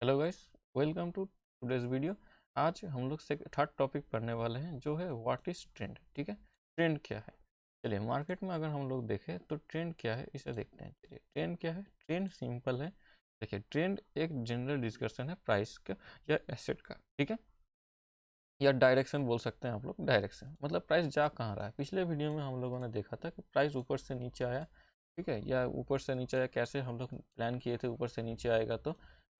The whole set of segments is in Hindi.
Hello guys, welcome to today's video. आज हम लोग से थर्ड टॉपिक पढ़ने वाले हैं जो है व्हाट इज ट्रेंड। ठीक है, ट्रेंड क्या है। चलिए, मार्केट में अगर हम लोग देखें तो ट्रेंड क्या है इसे देखते हैं। चलिए, ट्रेंड क्या है। ट्रेंड सिंपल है। देखिए, ट्रेंड एक जनरल डिस्कशन है प्राइस का या एसेट का। ठीक है, या डायरेक्शन बोल सकते हैं आप लोग। डायरेक्शन मतलब प्राइस जा कहाँ रहा है। पिछले वीडियो में हम लोगों ने देखा था कि प्राइस ऊपर से नीचे आया। ठीक है, या ऊपर से नीचे आया, कैसे हम लोग प्लान किए थे ऊपर से नीचे आएगा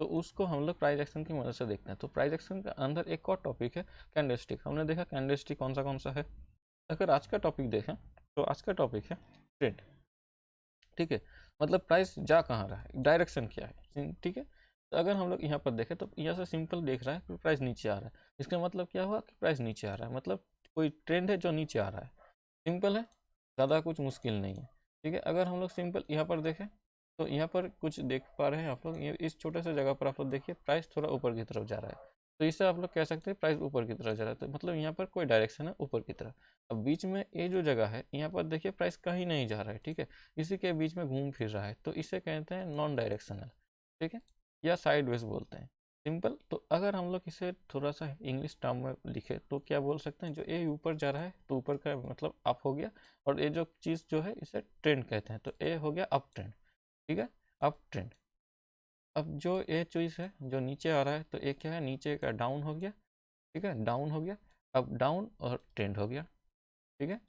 तो उसको हम लोग प्राइस एक्शन की मदद से देखते हैं। तो प्राइस एक्शन के अंदर एक और टॉपिक है कैंडलस्टिक। हमने देखा कैंडलस्टिक कौन सा है। अगर आज का टॉपिक देखें तो आज का टॉपिक है ट्रेंड। ठीक है, मतलब प्राइस जा कहाँ रहा है, डायरेक्शन क्या है। ठीक है, तो अगर हम लोग यहाँ पर देखें तो यहाँ से सिंपल देख रहा है कि प्राइस नीचे आ रहा है। इसका मतलब क्या हुआ कि प्राइस नीचे आ रहा है, मतलब कोई ट्रेंड है जो नीचे आ रहा है। सिंपल है, ज़्यादा कुछ मुश्किल नहीं है। ठीक है, अगर हम लोग सिंपल यहाँ पर देखें तो यहाँ पर कुछ देख पा रहे हैं आप लोग। ये इस छोटे से जगह पर आप लोग देखिए प्राइस थोड़ा ऊपर की तरफ जा रहा है। तो इससे आप लोग कह सकते हैं प्राइस ऊपर की तरफ जा रहा है, तो मतलब यहाँ पर कोई डायरेक्शन है ऊपर की तरफ। अब बीच में ये जो जगह है यहाँ पर देखिए प्राइस कहीं नहीं जा रहा है। ठीक है, इसी के बीच में घूम फिर रहा है, तो इसे कहते हैं नॉन डायरेक्शनल। ठीक है, या साइड वेज बोलते हैं। सिंपल। तो अगर हम लोग इसे थोड़ा सा इंग्लिश टर्म में लिखे तो क्या बोल सकते हैं, जो ए ऊपर जा रहा है तो ऊपर का मतलब अप हो गया, और ये जो चीज़ जो है इसे ट्रेंड कहते हैं, तो ए हो गया अप ट्रेंड। ठीक है, अप ट्रेंड। अब जो ए चीज़ है जो नीचे आ रहा है तो ए क्या है, नीचे का डाउन हो गया। ठीक है, डाउन हो गया। अब डाउन और ट्रेंड हो गया। ठीक है,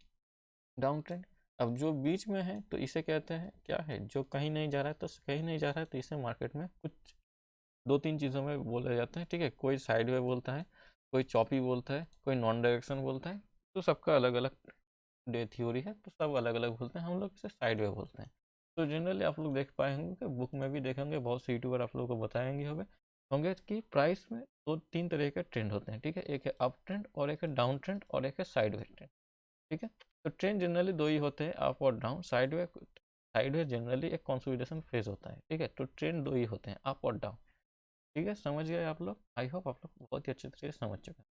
डाउन ट्रेंड। अब जो बीच में है तो इसे कहते हैं क्या है, जो कहीं नहीं जा रहा है। तो कहीं नहीं जा रहा है तो इसे मार्केट में कुछ दो तीन चीज़ों में बोले जाते हैं। ठीक है, कोई साइड वे बोलता है, कोई चॉपी बोलता है, कोई नॉन डायरेक्शन बोलता है। तो सबका अलग अलग डे थ्योरी है, तो सब अलग अलग बोलते हैं। हम लोग इसे साइड वे बोलते हैं। तो जनरली आप लोग देख पाए होंगे कि बुक में भी देखेंगे, बहुत से यूट्यूबर आप लोगों को बताएंगे होंगे होंगे कि प्राइस में दो तीन तरह के ट्रेंड होते हैं। ठीक है, एक है अप ट्रेंड और एक है डाउन ट्रेंड और एक है साइड वे ट्रेंड। ठीक है, तो ट्रेंड जनरली दो ही होते हैं, अप और डाउन। साइड वे जनरली एक कंसोलिडेशन फेज होता है। ठीक है, तो ट्रेंड दो ही होते हैं, अप और डाउन। ठीक है, समझ गए आप लोग। आई होप आप लोग बहुत ही अच्छे तरीके से समझ चुके हैं।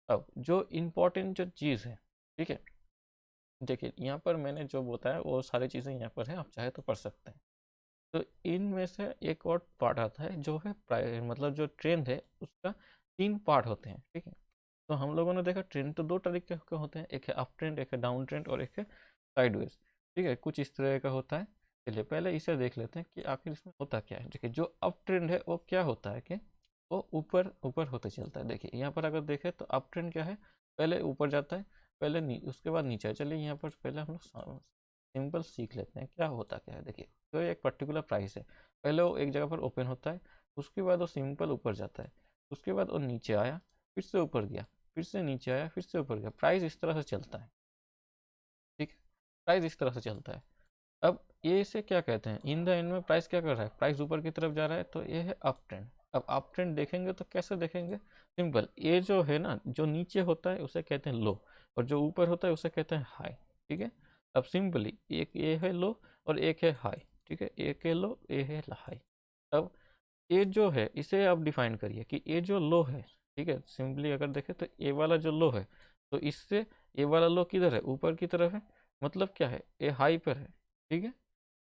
अब जो इम्पोर्टेंट जो चीज़ है, ठीक है, देखिए यहाँ पर मैंने जो बताया वो सारी चीज़ें यहाँ पर है, आप चाहे तो पढ़ सकते हैं। तो इनमें से एक और पार्ट आता है जो है मतलब जो ट्रेंड है उसका तीन पार्ट होते हैं। ठीक है, तो हम लोगों ने देखा ट्रेंड तो दो तरीके के होते हैं, एक है अप ट्रेंड, एक है डाउन ट्रेंड और एक है साइडवेज। ठीक है, कुछ इस तरह का होता है। चलिए पहले इसे देख लेते हैं कि आखिर इसमें होता क्या है। देखिए, जो अप ट्रेंड है वो क्या होता है कि वो ऊपर ऊपर होते चलता है। देखिए यहाँ पर अगर देखें तो अप ट्रेंड क्या है, पहले ऊपर जाता है, पहले उसके बाद नीचे। चलिए यहाँ पर पहले हम लोग सिंपल सीख लेते हैं क्या होता क्या है। देखिए, तो एक पर्टिकुलर प्राइस है, पहले वो एक जगह पर ओपन होता है, उसके बाद वो सिंपल ऊपर जाता है, उसके बाद वो नीचे आया, फिर से ऊपर गया, फिर से नीचे आया, फिर से ऊपर गया। प्राइस इस तरह से चलता है। ठीक है, प्राइस इस तरह से चलता है। अब ये इसे क्या कहते हैं, इन द एंड में प्राइस क्या कर रहा है, प्राइस ऊपर की तरफ जा रहा है, तो ये है अप ट्रेंड। अब अप ट्रेंड देखेंगे तो कैसे देखेंगे, सिंपल। ये जो है ना, जो नीचे होता है उसे कहते हैं लो, और जो ऊपर होता है उसे कहते हैं हाई। ठीक है, अब सिंपली एक ये है लो और एक है हाई। ठीक है, एक है लो, ये है हाई। अब ये जो है इसे आप डिफाइन करिए कि ये जो लो है, ठीक है, सिंपली अगर देखें तो ये वाला जो लो है, तो इससे ये वाला लो किधर है, ऊपर की तरफ है, मतलब क्या है, ये हाई पर है। ठीक है,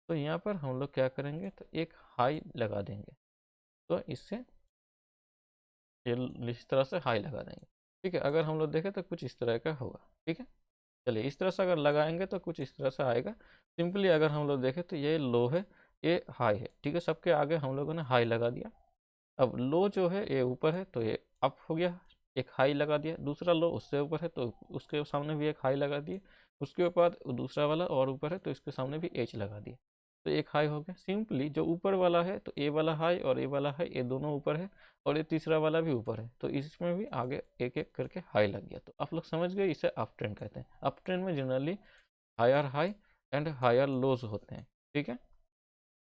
तो यहाँ पर हम लोग क्या करेंगे, तो एक हाई लगा देंगे, तो इससे ये इस तरह से हाई लगा देंगे। ठीक है, अगर हम लोग देखें तो कुछ इस तरह का होगा। ठीक है, चलिए इस तरह से अगर लगाएंगे तो कुछ इस तरह से आएगा। सिंपली अगर हम लोग देखें तो ये लो है, ये हाई है। ठीक है, सबके आगे हम लोगों ने हाई लगा दिया। अब लो जो है ये ऊपर है तो ये अप हो गया, एक हाई लगा दिया। दूसरा लो उससे ऊपर है तो उसके सामने भी एक हाई लगा दिए। उसके बाद दूसरा वाला और ऊपर है तो इसके सामने भी एच लगा दिए, तो एक हाई हो गया। सिंपली जो ऊपर वाला है तो ए वाला हाई और ए वाला हाई, ये दोनों ऊपर है, और ये तीसरा वाला भी ऊपर है, तो इसमें भी आगे एक एक करके हाई लग गया। तो आप लोग समझ गए, इसे अप ट्रेंड कहते हैं। अप ट्रेंड में generally higher high and higher lows होते हैं। ठीक है,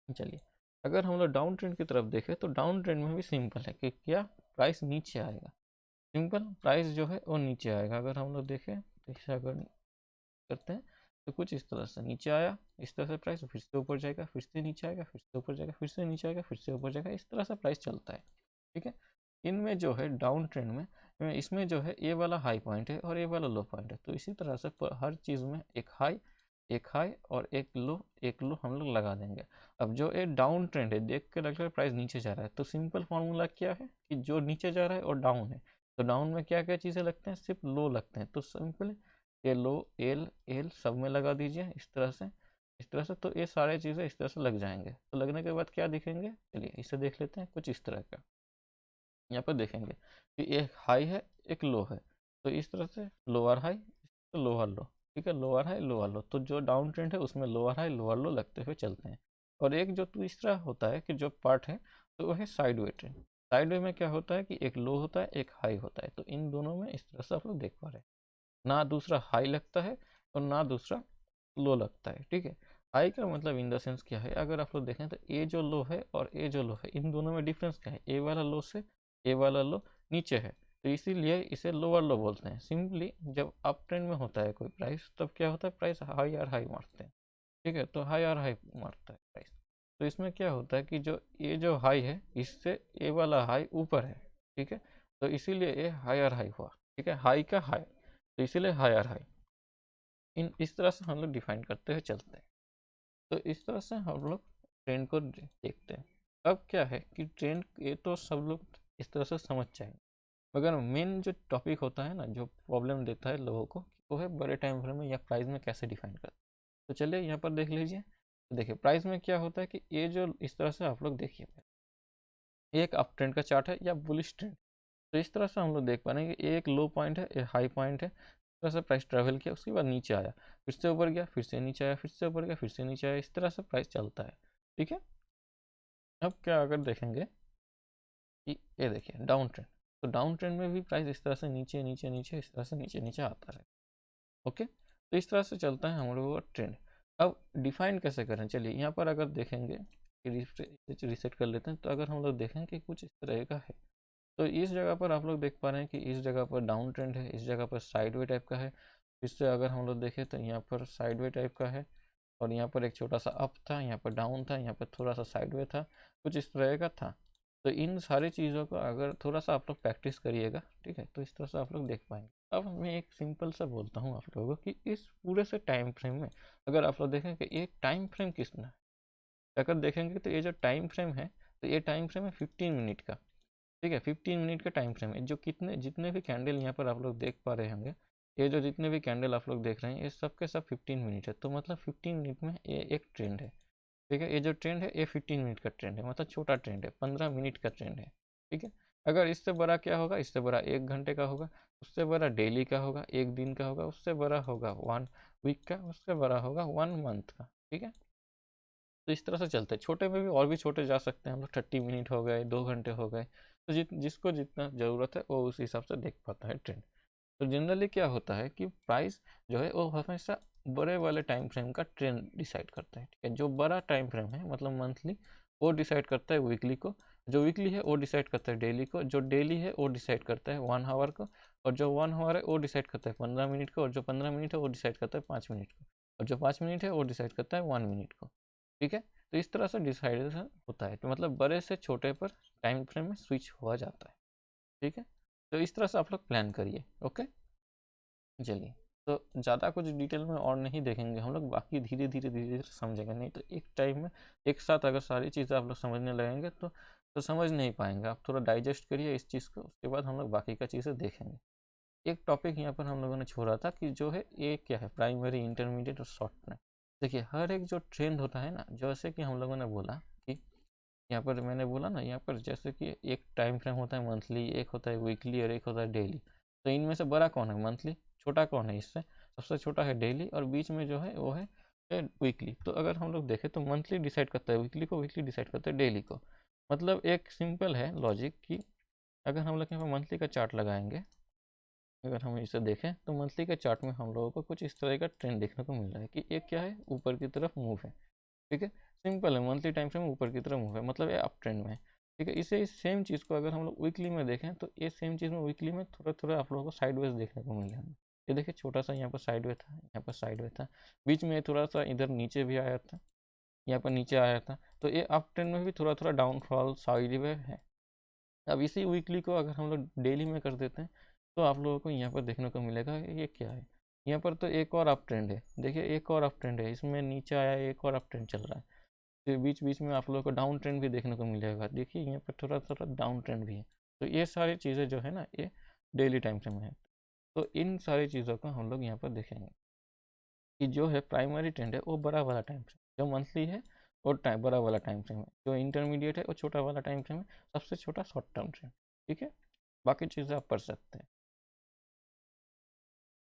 चलिए अगर हम लोग डाउन ट्रेंड की तरफ देखें तो डाउन ट्रेंड में भी सिंपल है कि क्या, प्राइस नीचे आएगा। सिंपल, प्राइस जो है वो नीचे आएगा। अगर हम लोग देखें तो इसे अगर करते हैं तो कुछ इस तरह से नीचे आया, इस तरह से प्राइस फिर से ऊपर जाएगा, फिर से नीचे आएगा, फिर से ऊपर जाएगा, फिर से नीचे आएगा, फिर से ऊपर जाएगा, इस तरह से प्राइस चलता है। ठीक है, इनमें जो है डाउन ट्रेंड में इसमें जो है ये वाला हाई पॉइंट है और ये वाला लो पॉइंट है, तो इसी तरह से हर चीज़ में एक हाई एक हाई और एक लो हम लोग लगा देंगे। अब जो एक डाउन ट्रेंड है, देख के लग रहा है प्राइस नीचे जा रहा है, तो सिंपल फॉर्मूला क्या है कि जो नीचे जा रहा है और डाउन है, तो डाउन में क्या क्या चीज़ें लगते हैं, सिर्फ लो लगते हैं। तो सिंपल ये लो एल एल सब में लगा दीजिए इस तरह से, इस तरह से। तो ये सारे चीज़ें इस तरह से लग जाएंगे। तो लगने के बाद क्या दिखेंगे, चलिए इसे देख लेते हैं कुछ इस तरह का। यहाँ पर देखेंगे कि एक हाई है एक लो है, तो इस तरह से लोअर हाई तो लोअर लो, ठीक है, लोअर हाई लोअर लो। तो जो डाउन ट्रेंड है उसमें लोअर हाई लोअर लो लगते हुए चलते हैं। और एक जो तीसरा होता है कि जो पार्ट है, तो वह है side way trend. Side way में क्या होता है कि एक लो होता है एक हाई होता है। तो इन दोनों में इस तरह से आप लोग देख पा रहे हैं, ना दूसरा हाई लगता है और ना दूसरा लो लगता है, ठीक है। हाई का मतलब इन द सेंस क्या है, अगर आप लोग देखें तो ए जो लो है और ए जो लो है, इन दोनों में डिफरेंस क्या है, ए वाला लो से ए वाला लो नीचे है, तो इसीलिए इसे लोअर लो बोलते हैं। सिंपली जब अप ट्रेंड में होता है कोई प्राइस, तब क्या होता है, प्राइस हाई और हाई मारते हैं, ठीक है। तो हाई और हाई मारता है प्राइस। तो इसमें क्या होता है कि जो ये जो हाई है इससे ए वाला हाई ऊपर है, ठीक है। तो इसीलिए ये हाई और हाई हुआ, ठीक है, हाई का हाई, तो इसीलिए हाई और हाई। इन इस तरह से हम लोग डिफाइन करते हुए चलते हैं। तो इस तरह से हम लोग ट्रेंड को देखते हैं। अब क्या है कि ट्रेंड ये तो सब लोग इस तरह से समझ जाएंगे, मगर मेन जो टॉपिक होता है ना, जो प्रॉब्लम देता है लोगों को, वो है बड़े टाइम फ्रेम में या प्राइस में कैसे डिफाइन करते हैं। तो चलिए यहाँ पर देख लीजिए। तो देखिए प्राइस में क्या होता है कि ये जो इस तरह से आप लोग देखिए, एक अप ट्रेंड का चार्ट है या बुलिश ट्रेंड। तो इस तरह से हम लोग देख पा रहे हैं कि एक लो पॉइंट है एक हाई पॉइंट है, इस तरह से प्राइस ट्रैवल किया, उसके बाद नीचे आया, फिर से ऊपर गया, फिर से नीचे आया, फिर से ऊपर गया, फिर से नीचे आया, इस तरह से प्राइस चलता है, ठीक है। अब क्या अगर देखेंगे कि ये देखिए डाउन ट्रेंड, तो डाउन ट्रेंड में भी प्राइस इस तरह से नीचे नीचे नीचे इस तरह से नीचे नीचे आता है, ओके। तो इस तरह से चलता है हम लोगों का ट्रेंड। अब डिफाइन कैसे करें, चलिए यहाँ पर अगर देखेंगे कि रिसेट कर लेते हैं, तो अगर हम लोग देखें कि कुछ इस तरह का है, तो इस जगह पर आप लोग देख पा रहे हैं कि इस जगह पर डाउन ट्रेंड है, इस जगह पर साइडवे टाइप का है। इससे अगर हम लोग देखें तो यहाँ पर साइडवे टाइप का है, और यहाँ पर एक छोटा सा अप था, यहाँ पर डाउन था, यहाँ पर थोड़ा सा साइडवे था, कुछ इस तरह का था। तो इन सारी चीज़ों को अगर थोड़ा सा आप लोग प्रैक्टिस करिएगा, ठीक है, तो इस तरह से आप लोग देख पाएंगे। अब मैं एक सिंपल सा बोलता हूँ आप लोगों को कि इस पूरे से टाइम फ्रेम में अगर आप लोग देखें कि एक टाइम फ्रेम कितना है, अगर देखेंगे तो ये जो टाइम फ्रेम है, तो ये टाइम फ्रेम है 15 मिनट का, ठीक है। 15 मिनट का टाइम फ्रेम है। जो कितने जितने भी कैंडल यहाँ पर आप लोग देख पा रहे होंगे, ये जो जितने भी कैंडल आप लोग देख रहे हैं, ये सब के सब 15 मिनट है। तो मतलब 15 मिनट में ये एक ट्रेंड है, ठीक है। ये जो ट्रेंड है ये 15 मिनट का ट्रेंड है, मतलब छोटा ट्रेंड है, 15 मिनट का ट्रेंड है, ठीक है। अगर इससे बड़ा क्या होगा, इससे बड़ा 1 घंटे का होगा, उससे बड़ा डेली का होगा, एक दिन का होगा, उससे बड़ा होगा 1 वीक का, उससे बड़ा होगा 1 मंथ का, ठीक है। तो इस तरह से चलते हैं। छोटे में भी और भी छोटे जा सकते हैं हम लोग, 30 मिनट हो गए, 2 घंटे हो गए। तो जिसको जितना ज़रूरत है वो उस हिसाब से देख पाता है ट्रेंड। तो जनरली क्या होता है कि प्राइस जो है वो हमेशा बड़े वाले टाइम फ्रेम का ट्रेंड डिसाइड करता है, ठीक है। जो बड़ा टाइम फ्रेम है मतलब मंथली, वो डिसाइड करता है वीकली को, जो वीकली है वो डिसाइड करता है डेली को, जो डेली है वो डिसाइड करता है 1 आवर को, और जो 1 आवर है वो डिसाइड करता है 15 मिनट को, और जो 15 मिनट है वो डिसाइड करता है 5 मिनट को, और जो 5 मिनट है वो डिसाइड करता है 1 मिनट को, ठीक है। तो इस तरह से डिसाइडेशन होता है, तो मतलब बड़े से छोटे पर टाइम फ्रेम में स्विच हुआ जाता है, ठीक है। तो इस तरह से आप लोग प्लान करिए, ओके। चलिए, तो ज़्यादा कुछ डिटेल में और नहीं देखेंगे हम लोग, बाकी धीरे धीरे धीरे धीरे समझेंगे, नहीं तो एक टाइम में एक साथ अगर सारी चीज़ें आप लोग समझने लगेंगे तो समझ नहीं पाएंगे। आप थोड़ा डाइजेस्ट करिए इस चीज़ को, उसके बाद हम लोग बाकी का चीज़ें देखेंगे। एक टॉपिक यहाँ पर हम लोगों ने छोड़ा था कि जो है ये क्या है, प्राइमरी इंटरमीडिएट और शॉर्ट ट्रेंड। देखिए हर एक जो ट्रेंड होता है ना, जैसे कि हम लोगों ने बोला कि यहाँ पर मैंने बोला ना, यहाँ पर जैसे कि एक टाइम फ्रेम होता है मंथली, एक होता है वीकली और एक होता है डेली। तो इनमें से बड़ा कौन है, मंथली। छोटा कौन है इससे, सबसे छोटा है डेली, और बीच में जो है वो है वीकली। तो अगर हम लोग देखें तो मंथली डिसाइड करता है वीकली को, वीकली डिसाइड करता है डेली को। मतलब एक सिंपल है लॉजिक कि अगर हम लोग यहाँ पर मंथली का चार्ट लगाएंगे, अगर हम इसे देखें तो मंथली के चार्ट में हम लोगों को कुछ इस तरह का ट्रेंड देखने को मिल रहा है कि एक क्या है, ऊपर की तरफ मूव है, ठीक है। सिंपल है, मंथली टाइम फ्रेम ऊपर की तरफ मूव है, मतलब ये अप ट्रेंड में है, ठीक है। इसे इस सेम चीज़ को अगर हम लोग वीकली में देखें, तो ये सेम चीज़ में वीकली में थोड़ा थोड़ा आप लोगों को साइडवेज देखने को मिल जाएगा। ये देखिए छोटा सा यहाँ पर साइडवे था, यहाँ पर साइडवे था, बीच में थोड़ा सा इधर नीचे भी आया था, यहाँ पर नीचे आया था। तो ये अप ट्रेंड में भी थोड़ा थोड़ा डाउनफॉल साइडवे है। अब इसी वीकली को अगर हम लोग डेली में कर देते हैं, तो आप लोगों को यहाँ पर देखने को मिलेगा ये क्या है, यहाँ पर तो एक और अप ट्रेंड है, देखिए एक और अप ट्रेंड है, इसमें नीचे आया एक और अप ट्रेंड चल रहा है। तो बीच बीच में आप लोगों को डाउन ट्रेंड भी देखने को मिल जाएगा, देखिए यहाँ पर थोड़ा थोड़ा डाउन ट्रेंड भी है। तो ये सारी चीज़ें जो है ना, ये डेली टाइम फ्रेम है। तो इन सारी चीज़ों को हम लोग यहाँ पर देखेंगे कि जो है प्राइमरी ट्रेंड है वो बड़ा वाला टाइम फ्रेम, जो मंथली है वो बड़ा वाला टाइम फ्रेम है, जो इंटरमीडिएट है वो छोटा वाला टाइम फ्रेम है, सबसे छोटा शॉर्ट टर्म ट्रेंड। ठीक है, बाकी चीज़ें आप पढ़ सकते हैं।